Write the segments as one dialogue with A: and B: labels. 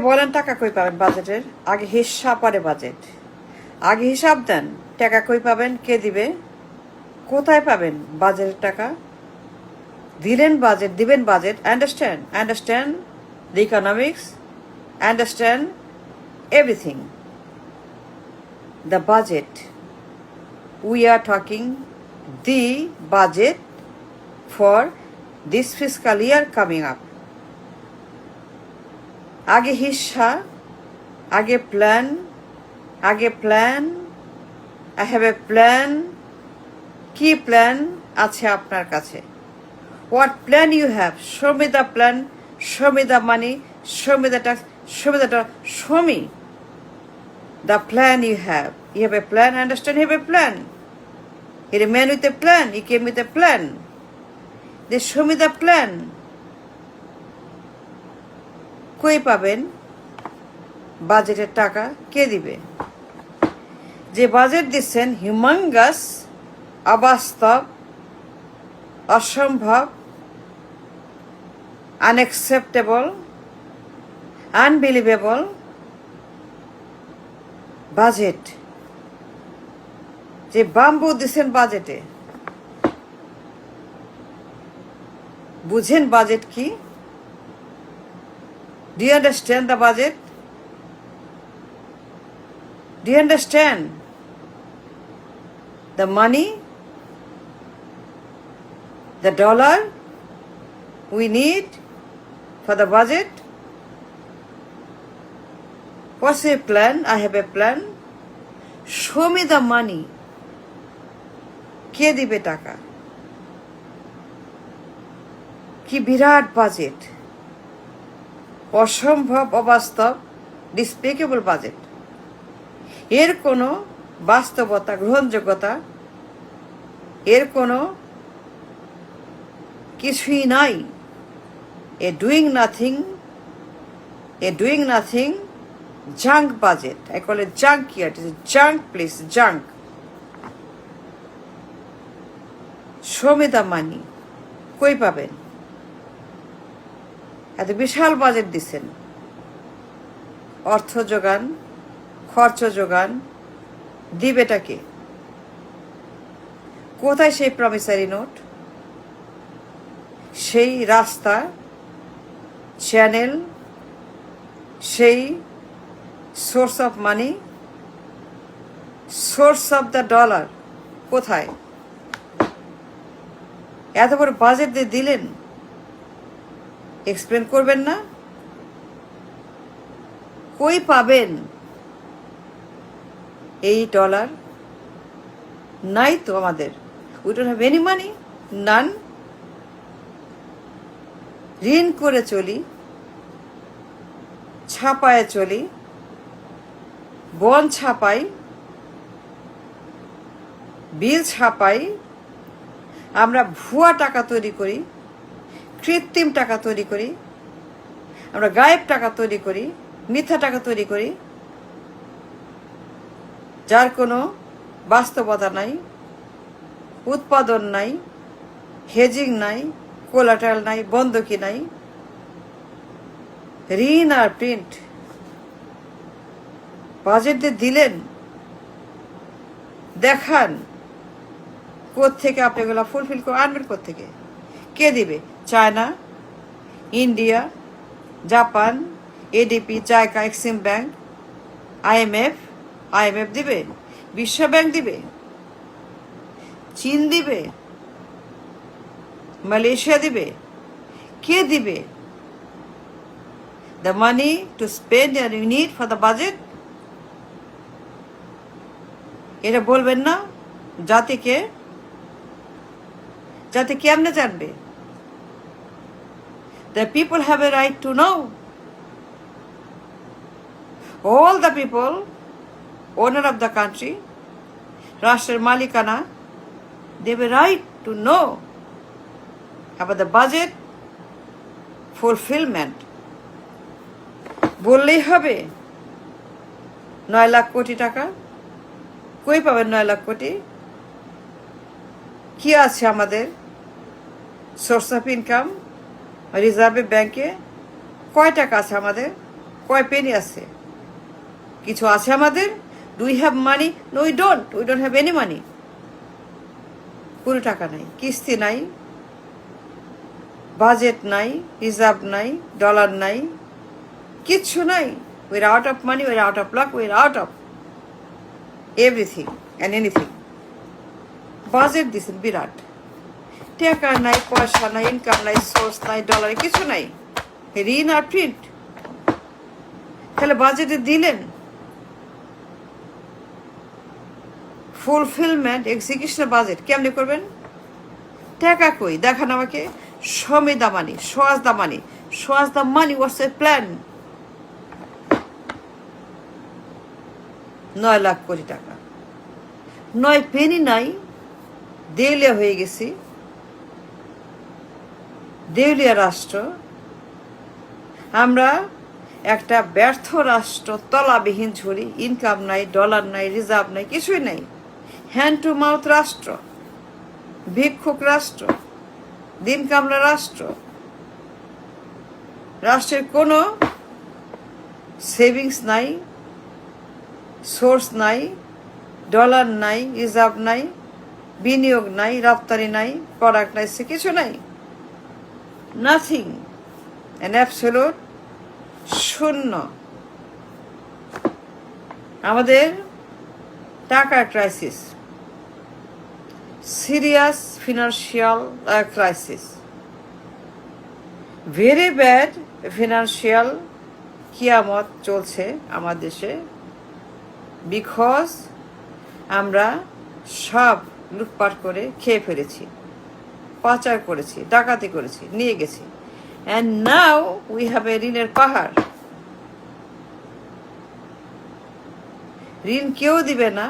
A: বলেন টাকা কই পাবেন বাজেটের? আগে হিসাব পরে বাজেট। আগে হিসাব দেন, টাকা কই পাবেন, কে দিবে, কোথায় পাবেন বাজেটের টাকা? দিলেন বাজেট, দিবেন budget. Understand the economics, understand everything. The budget. We are talking the budget for this fiscal year coming up. আগে হিসাব, আগে plan, I have a plan. কি প্ল্যান আছে আপনার কাছে? What plan you have? Show me the plan, show me the money, show me the tax, show me show me the plan you have. You have a plan, understand, you have a plan. You're a man with a plan, you came with a plan. Then show me the plan. কই পাবেন বাজেটের টাকা, কে দিবে? যে budget দিচ্ছেন humongous, অবাস্তব, অসম্ভব, unacceptable, unbelievable budget. যে বাম্বু দিচ্ছেন বাজেটে, বুঝেন বাজেট কি? Do you understand the budget? Do you understand the money, the dollar we need for the budget? What's a plan? I have a plan. Show me the money. কে দিবে টাকা? কি বিরাট budget, অসম্ভব, অবাস্তব, ডিসপ্লেকেবল budget. এর কোনো বাস্তবতা, গ্রহণযোগ্যতা, এর কোনো কিছুই নাই। A doing nothing junk budget. I call it junk here. It is a junk place, junk. Show me the money. কই পাবেন? এত বিশাল বাজেট দিচ্ছেন, অর্থ যোগান, খরচ যোগান, দিবেটাকে? কোথায় সেই প্রমিসারি নোট, সেই রাস্তা, চ্যানেল, সেই source of money, source of the dollar কোথায়? এত বড় বাজেট দিয়ে দিলেন, এক্সপ্লেন করবেন না? কই পাবেন এই ডলার? নাই তো আমাদের। We don't have any money, none. ঋণ করে চলি, ছাপায় চলি, বন্ড ছাপাই, বিল ছাপাই, আমরা ভুয়া টাকা তৈরি করি, কৃত্রিম টাকা তৈরি করি, আমরা গায়েব টাকা তৈরি করি, মিথ্যা টাকা তৈরি করি, যার কোনো বাস্তবতা নাই, উৎপাদন নাই, হেজিং নাই, কোলাটারাল নাই, বন্ধকি নাই, ঋণ আর প্রিন্ট। বাজেট দিয়ে দিলেন, দেখান কোত্থেকে আপনি এগুলো ফুলফিল করে আনবেন, কোত্থেকে, কে দিবে? China, India, Japan, ADP, JICA, Exim bank, IMF দিবে, বিশ্ব ব্যাংক দিবে, চীন দিবে, মালয়েশিয়া দিবে, কে দিবে? The money to spend and you need for the budget? এটা বলবেন না জাতিকে? জাতি কেমনে জানবে? The people have a right to know. All the people, owner of the country, রাষ্ট্রের মালিকানা, they have a right to know about the budget fulfillment. বললেই হবে 9 লাখ কোটি টাকা? কই পাবেন 9 লাখ কোটি? কি আছে আমাদের সোর্স অফ ইনকাম? রিজার্ভে ব্যাংকে কয় টাকা আছে আমাদের? কয় পেনি আছে? কিছু আছে আমাদের? Do we have money? No, we don't have any money. পুরো টাকা নাই, কিস্তি নাই, বাজেট নাই, রিজার্ভ নাই, ডলার নাই, কিচ্ছু নাই। We're out of money, we're out of luck, we're out of everything and anything. Budget দিছেন বিরাট, টাকা নাই, পয়সা নাই, ইনকাম নাই, সোর্স নাই, ডলার কিছু নাই, ঋণ আর প্রিন্ট। তাহলে বাজেটে দিলেন, ফুলফিলমেন্ট এক্সিকিউশন বাজেট কেমনি করবেন? টাকা কই দেখান আমাকে। show me the money, show us the money, show us the money, what's the plan? 9 lakh কোটি টাকা, 9 পেনি নাই, দেউলিয়া হয়ে গেছি, দেউলিয়া রাষ্ট্র আমরা, একটা ব্যর্থ রাষ্ট্র, তলাবিহীন ঝুড়ি, ইনকাম নাই, ডলার নাই, রিজার্ভ নাই, কিছুই নাই, হ্যান্ড টু মাউথ রাষ্ট্র, ভিক্ষুক রাষ্ট্র, দিন কামলা রাষ্ট্র। রাষ্ট্রের কোনো সেভিংস নাই, সোর্স নাই, ডলার নাই, রিজার্ভ নাই, বিনিয়োগ নাই, রপ্তানি নাই, প্রোডাক্ট নাই, সে কিছু নাই, নাথিং, অ্যান অ্যাবসলিউট শূন্য। আমাদের টাকার crisis, serious financial crisis, very bad financial কিয়ামত চলছে আমার দেশে, বিকজ আমরা সব লুটপাট করে খেয়ে ফেলেছি, পাচার করেছি, ডাকাতি করেছি, নিয়ে গেছি। And now we have a ঋণের পাহাড়। ঋণ কেউ দিবে না,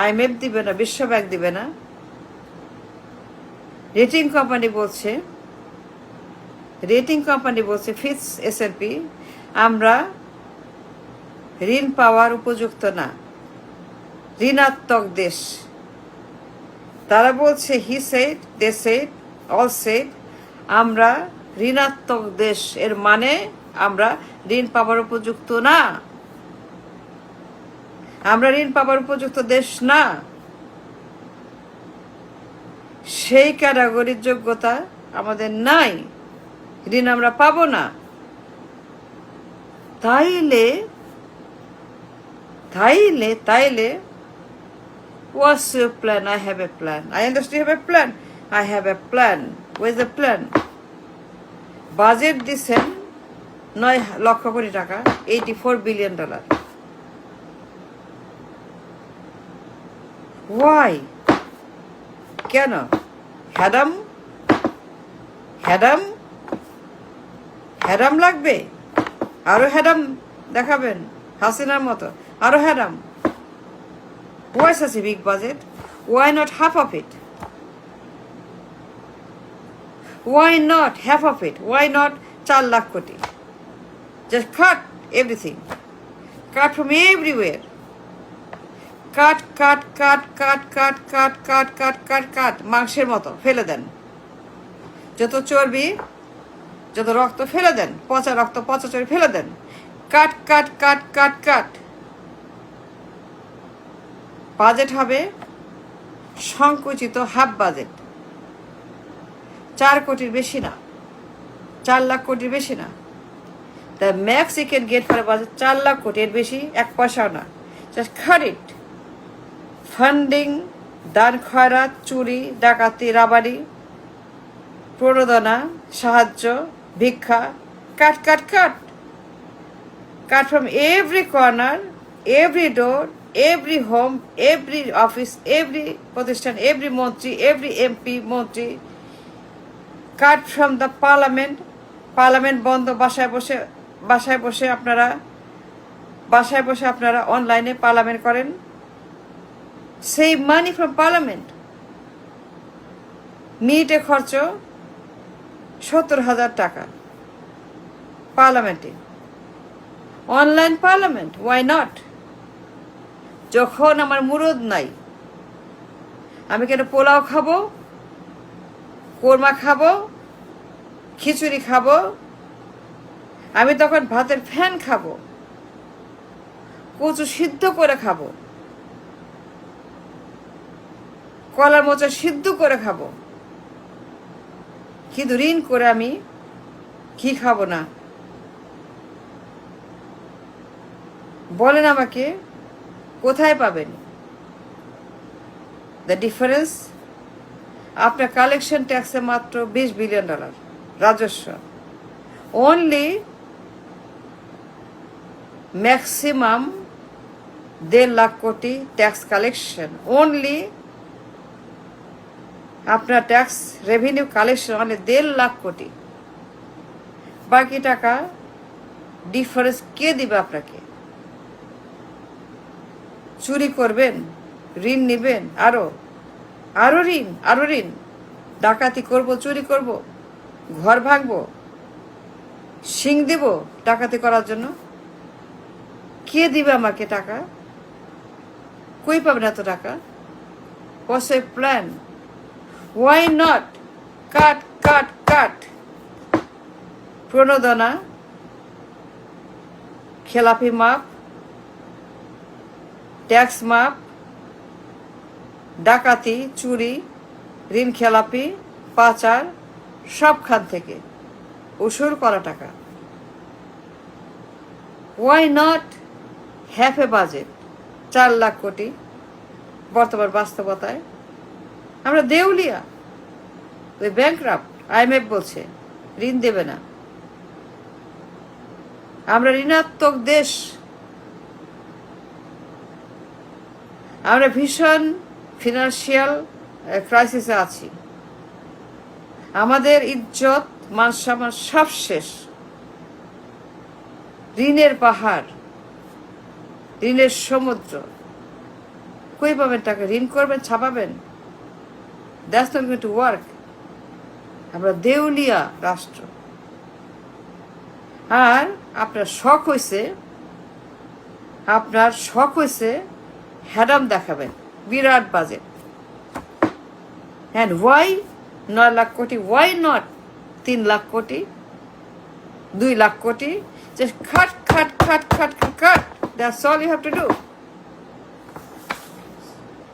A: IMF দিবে না, বিশ্বব্যাংক দিবে না। রেটিং কোম্পানি বলছে ফিচ S&P আমরা ঋণ পাওয়ার উপযুক্ত না, ঋণাত্মক দেশ। তারা বলছে he said, they said, all said আমরা ঋণাত্মক দেশ, এর মানে আমরা ঋণ পাওয়ার উপযুক্ত না, আমরা ঋণ পাওয়ার উপযুক্ত দেশ না। সেই ক্যাটাগরির যোগ্যতা আমাদের নাই, ঋণ আমরা পাবো না। তাইলে what's your plan? I have a plan. I understand you have a plan. I have a plan. Where's the plan? Budget দিচ্ছেন 9 লক্ষ কোটি টাকা, $84 billion। Why? কেন? হ্যাডাম লাগবে? আরো হ্যাডাম দেখাবেন হাসিনার মতো? আরো হ্যাডাম? Why such a big budget? Why not half of it? Why not half of it? Why not 4 lakh কোটি? Just cut everything. Cut from everywhere. Cut. মাংসের মতো ফেলে দেন। যত চর্বি, যত রক্ত ফেলে দেন, পচা রক্ত, পচা চর্বি ফেলে দেন। কাট। বাজেট হবে সংকুচিত, হাফ বাজেট, 4 কোটির বেশি না, 4 লাখ কোটির বেশি না। The max you can get for budget 4 lakh crore, এর বেশি 1 পয়সাও না। জাস্ট কাট ইট। ফান্ডিং, দান খয়রাত, চুরি, ডাকাতি, রাবারি, প্রণোদনা, সাহায্য, ভিক্ষা, cut from every corner, every door, every home, every office, every প্রতিষ্ঠান, এভরি মন্ত্রী, এভরি MP মন্ত্রী। কাট ফ্রম দ্য পার্লামেন্ট বন্ধ, বাসায় বসে আপনারা অনলাইনে পার্লামেন্ট করেন। Save money from parliament. মিনিটে খরচ 70,000 টাকা পার্লামেন্টে, অনলাইন পার্লামেন্ট। Why not? যখন আমার মুরদ নাই, আমি কেন পোলাও খাবো, কোরমা খাবো, খিচুড়ি খাবো, আমি তখন ভাতের ফ্যান খাবো, কচু সিদ্ধ করে খাবো, কলার মোচা সিদ্ধ করে খাবো, কিন্তু ঋণ করে আমি কি খাবো না? বলেন আমাকে, কোথায় পাবেন? দ্য ডিফারেন্স, আপনার কালেকশন ট্যাক্সে মাত্র $20 বিলিয়ন রাজস্ব, অনলি ম্যাক্সিমাম 1.5 লাখ কোটি ট্যাক্স কালেকশন, অনলি আপনার ট্যাক্স রেভিনিউ কালেকশন মানে 1.5 লাখ কোটি। বাকি টাকা ডিফারেন্স কে দিবে আপনাকে? চুরি করবেন, ঋণ নেবেন, আরো ঋণ, ডাকাতি করব, চুরি করব, ঘর ভাঙবো, শিং দেব ডাকাতি করার জন্য? কে দিবে আমাকে টাকা? কই পাবেন এত টাকা? What's a plan? Why not cut? প্রণোদনা, খেলাপি মাপ, ট্যাক্স মাপ, ডাকাতি, চুরি, ঋণ খেলাপি, পাচার, সবখান থেকে উসুর করা টাকা। Why not have a budget? 4 lakh কোটি বর্তমান বাস্তবতায় আমরা দেউলিয়া, ওই ব্যাংকরাপ্ট। IMF বলছে ঋণ দেবে না, আমরা ঋণাত্মক দেশ, আমরা ভীষণ ফিনান্সিয়াল ক্রাইসিসে আছি, আমাদের ইজ্জত মান সম্মান সব শেষ, ঋণের পাহাড়, ঋণের সমুদ্র। কই পাবেন টাকা? ঋণ করবেন, ছাপাবেন, that's not going to work. আমরা দেউলিয়া রাষ্ট্র। আর আপনার শখ হয়েছে হ্যাডাম দেখাবেন, বিরাট budget. And why 9 lakh crore? Why not 3 lakh crore, 2 lakh crore? Just cut. That's all you have to do.